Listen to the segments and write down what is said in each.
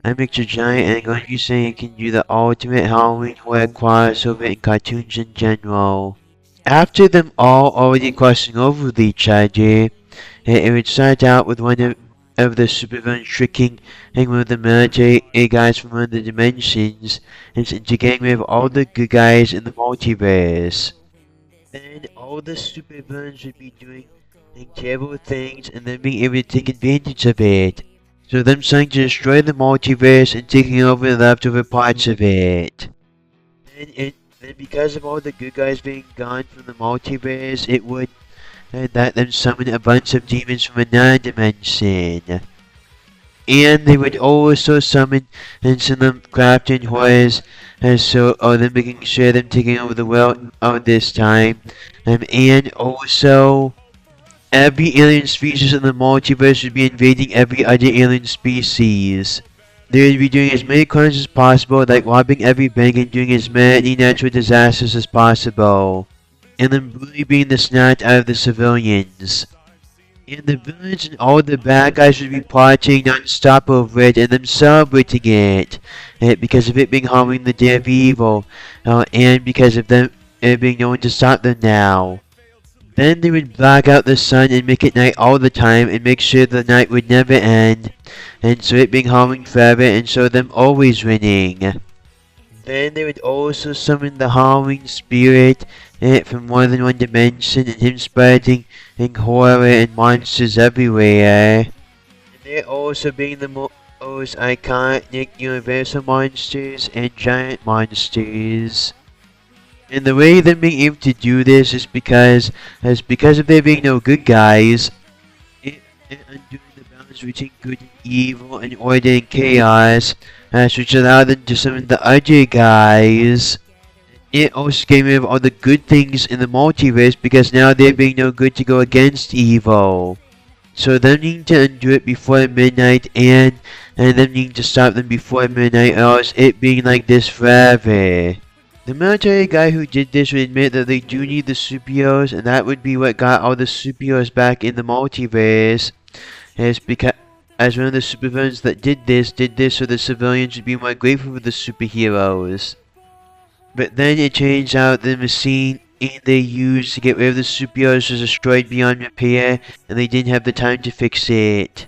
I'm Mr. Giant, and I'm going to be saying it can do the ultimate Halloween horror crossover in cartoons in general. After them all already crossing over with each other, it would start out with one of the supervillains tricking one of the military guys from one of the dimensions into getting rid of all the good guys in the multiverse. Then all the supervillains would be doing terrible things and then being able to take advantage of it. So them trying to destroy the multiverse and taking over the leftover parts of it. Then because of all the good guys being gone from the multiverse, it would let them summon a bunch of demons from another dimension. And they would also summon and send them crafting horrors, them making sure them taking over the world this time. And also every alien species in the multiverse would be invading every other alien species. They would be doing as many crimes as possible, like robbing every bank and doing as many natural disasters as possible. And then brutally being the snot out of the civilians. And the villains and all the bad guys would be partying non-stop over it and them celebrating it. Because of it being Halloween the Day of Evil. And because of them being no one to stop them now. Then they would block out the sun and make it night all the time and make sure the night would never end. And so it being Halloween forever and so them always winning. Then they would also summon the Halloween spirit from more than one dimension and him spreading horror and monsters everywhere. And they're also being the most iconic universal monsters and giant monsters. And the way them being able to do this is because of there being no good guys, and undoing the balance between good and evil and order and chaos, which allowed them to summon the other guys. It also gave rid of all the good things in the multiverse because now there being no good to go against evil. So them needing to undo it before midnight and them needing to stop them before midnight, or else it being like this forever. The military guy who did this would admit that they do need the superheroes, and that would be what got all the superheroes back in the multiverse. As one of the supervillains that did this so the civilians would be more grateful for the superheroes. But then it turns out the machine they used to get rid of the superheroes was destroyed beyond repair, and they didn't have the time to fix it.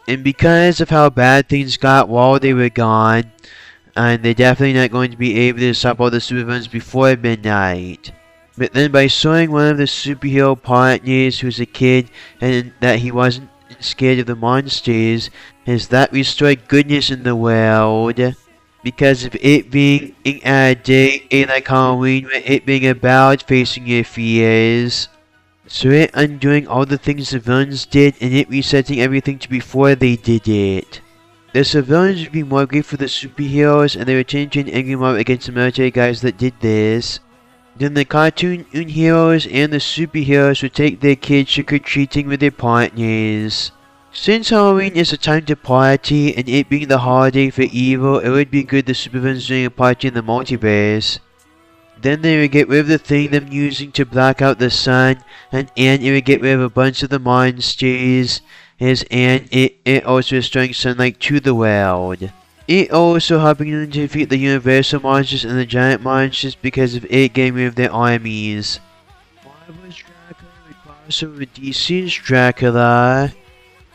And because of how bad things got while they were gone, and they're definitely not going to be able to stop all the supervillains before midnight. But then by showing one of the superhero partners who was a kid and that he wasn't scared of the monsters, that restored goodness in the world. Because of it being a day like Halloween, with it being about facing your fears. So it undoing all the things the villains did and it resetting everything to before they did it. The civilians would be more grateful for the superheroes and they would turn to an angry mob against the military guys that did this. Then the cartoon heroes and the superheroes would take their kids trick-or-treating with their partners. Since Halloween is a time to party and it being the holiday for evil, it would be good the supervillains doing a party in the multiverse. Then they would get rid of the thing them using to block out the sun and it would get rid of a bunch of the monsters. And it also restoring sunlight to the world. It also helping them to defeat the universal monsters and the giant monsters because of it getting rid of their armies. Marvel's Dracula would cross over with DC's Dracula,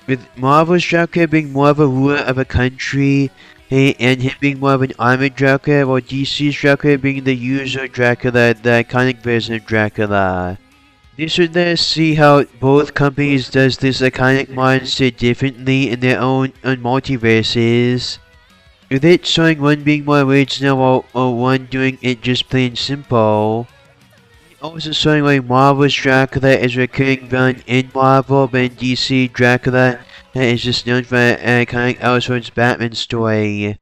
with Marvel's Dracula being more of a ruler of a country, and him being more of an armored Dracula, while DC's Dracula being the usual Dracula, the iconic version of Dracula. This would let us see how both companies does this iconic monster differently in their own multiverses. With it showing one being more original while one doing it just plain simple. Also showing why Marvel's Dracula is a recurring villain in Marvel, but in DC Dracula is just known for an iconic Elseworlds Batman story.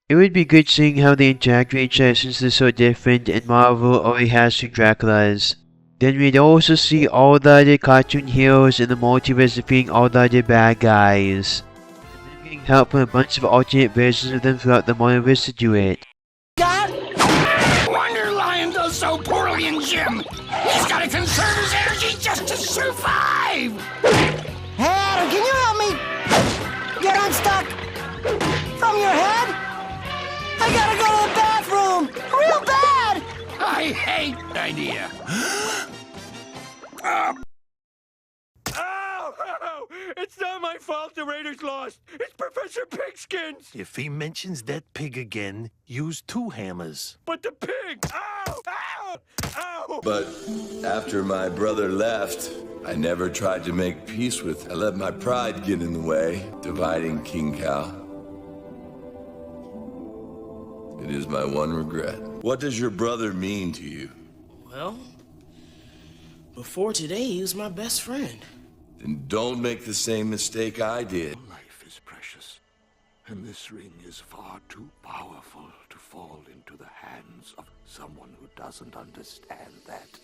It would be good seeing how they interact with each other since they're so different and Marvel already has two Draculas. Then we'd also see all the other cartoon heroes in the multiverse defeating all the other bad guys. And then getting help from a bunch of alternate versions of them throughout the multiverse to do it. God! Wonder Lion does so poorly in gym! He's gotta conserve his energy just to survive! Hey Adam, can you help me get unstuck from your head? great idea. Ow! It's not my fault the Raiders lost. It's Professor Pigskin's. If he mentions that pig again, use 2 hammers. But the pig! Ow! Ow! Ow! But after my brother left, I never tried to make peace with. I let my pride get in the way, dividing King Cow. It is my one regret. What does your brother mean to you? Well, before today, he was my best friend. Then don't make the same mistake I did. Life is precious, and this ring is far too powerful to fall into the hands of someone who doesn't understand that.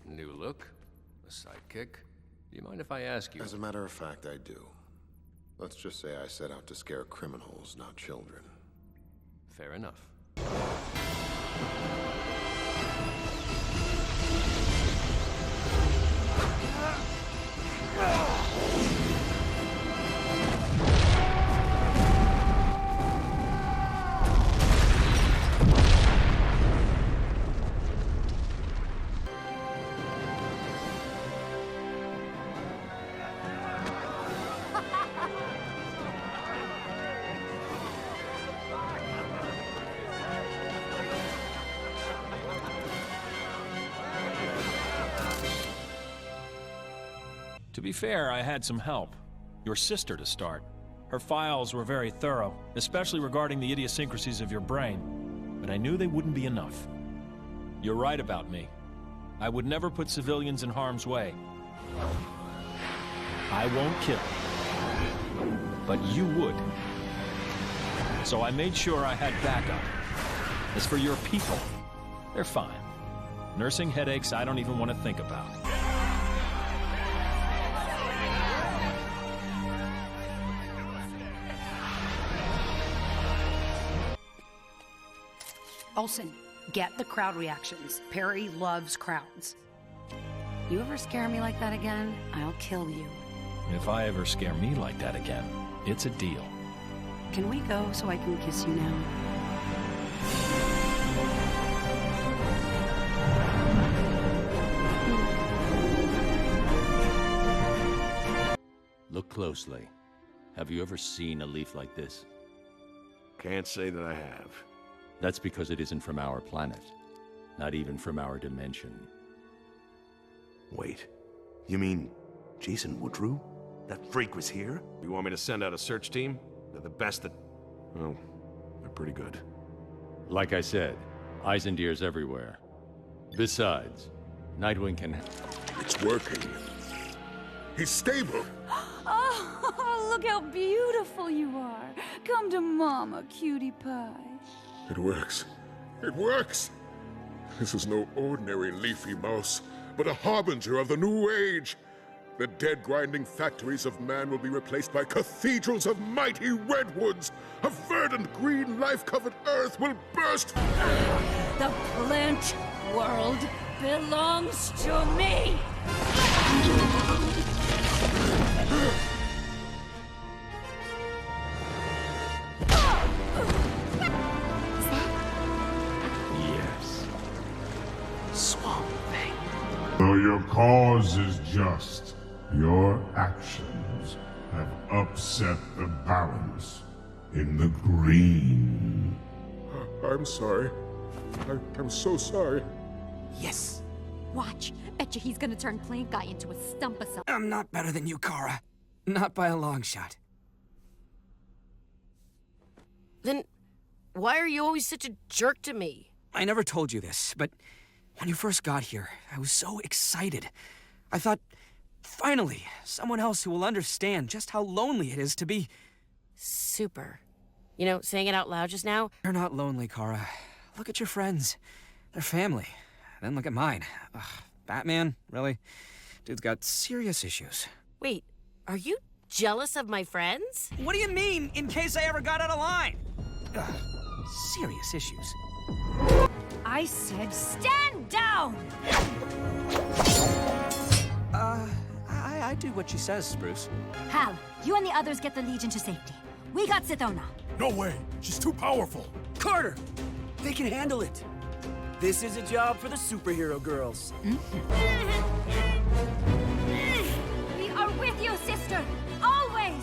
New look? A sidekick? Do you mind if I ask you? As a matter of fact, I do. Let's just say I set out to scare criminals, not children. Fair enough. To be fair, I had some help. Your sister to start. Her files were very thorough, especially regarding the idiosyncrasies of your brain. But I knew they wouldn't be enough. You're right about me. I would never put civilians in harm's way. I won't kill. But you would. So I made sure I had backup. As for your people, they're fine. Nursing headaches I don't even want to think about. Olsen, get the crowd reactions. Perry loves crowds. You ever scare me like that again, I'll kill you. If I ever scare me like that again, it's a deal. Can we go so I can kiss you now? Look closely. Have you ever seen a leaf like this? Can't say that I have. That's because it isn't from our planet. Not even from our dimension. Wait, you mean Jason Woodrue? That freak was here? You want me to send out a search team? They're the best at... well, they're pretty good. Like I said, eyes and ears everywhere. Besides, Nightwing can... It's working. He's stable. Oh, look how beautiful you are. Come to Mama, cutie pie. It works. It works! This is no ordinary leafy mouse, but a harbinger of the new age. The dead grinding factories of man will be replaced by cathedrals of mighty redwoods. A verdant green life-covered earth will burst. The plant world belongs to me! Though your cause is just, your actions have upset the balance in the green. I'm sorry. I'm so sorry. Yes. Watch. Bet you he's gonna turn Plant Guy into a stump of something. I'm not better than you, Kara. Not by a long shot. Then why are you always such a jerk to me? I never told you this, but when you first got here, I was so excited. I thought, finally, someone else who will understand just how lonely it is to be... Super. You know, saying it out loud just now... You're not lonely, Kara. Look at your friends. They're family. Then look at mine. Ugh, Batman? Really? Dude's got serious issues. Wait, are you jealous of my friends? What do you mean, in case I ever got out of line? Ugh, serious issues. I said stand down! I do what she says, Bruce. Hal, you and the others get the Legion to safety. We got Sedona. No way! She's too powerful! Carter! They can handle it. This is a job for the superhero girls. We are with you, sister. Always.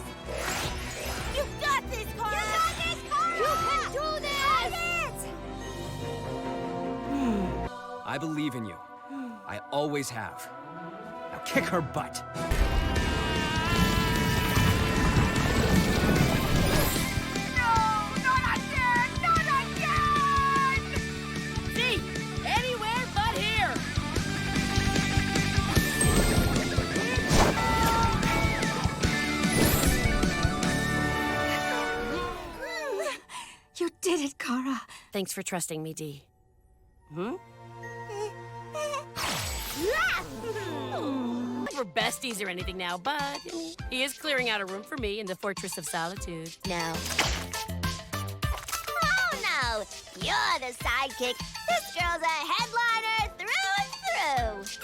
You got this, Kara! You got this, Kara! You can do this! I believe in you. I always have. Now kick her butt. See, anywhere but here. You did it, Kara. Thanks for trusting me, Dee. Hmm? We're besties or anything now, but he is clearing out a room for me in the Fortress of Solitude now. Oh no! You're the sidekick. This girl's a headliner through and through.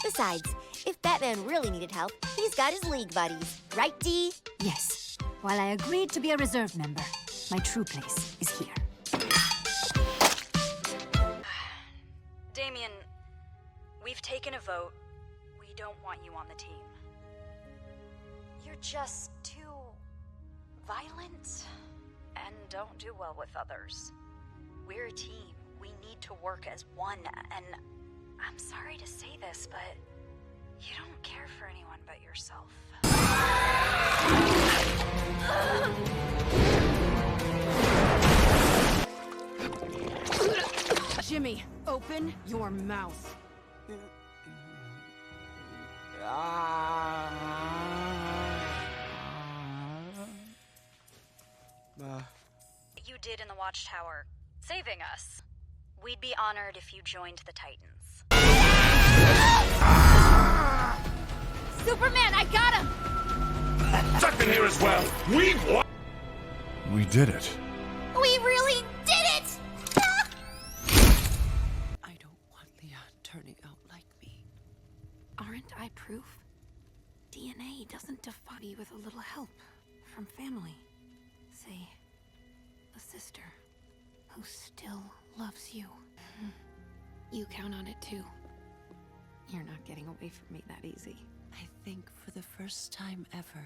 Besides, if Batman really needed help, he's got his League buddies. Right, Dee? Yes. While I agreed to be a reserve member, my true place is here. Damien, we've taken a vote. We don't want you on the team. You're just too violent and don't do well with others. We're a team. We need to work as one, and I'm sorry to say this, but you don't care for anyone but yourself. Jimmy, open your mouth. You did in the Watchtower, saving us. We'd be honored if you joined the Titans. Superman, I got him! Stuck in here as well. We did it. We really did it! I don't want Leon turning out like me. Aren't I proof? DNA doesn't define me with a little help from family. Say, a sister who still loves you. You count on it too. You're not getting away from me that easy. I think for the first time ever,